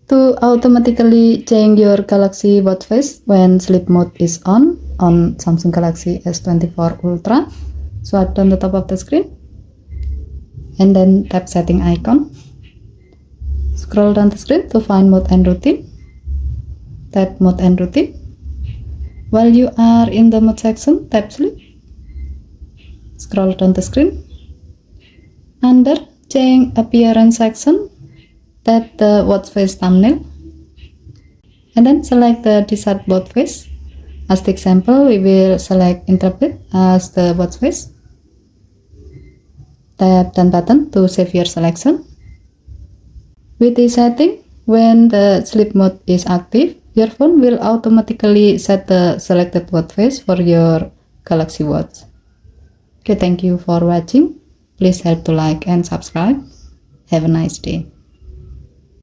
To automatically change your Galaxy watch face when sleep mode is on Samsung Galaxy S24 Ultra, swipe down the top of the screen and then tap setting icon. Scroll down the screen to find mode and routine. Tap mode and routine. While you are in the mode section, tap sleep. Scroll down the screen. Under change appearance section, tap the watch face thumbnail and then select the desired watch face. As the example, we will select interpret as the watch face. Tap done button to save your selection. With this setting, when the sleep mode is active, your phone will automatically set the selected watch face for your Galaxy Watch. Okay, thank you for watching. Please help to like and subscribe. Have a nice day.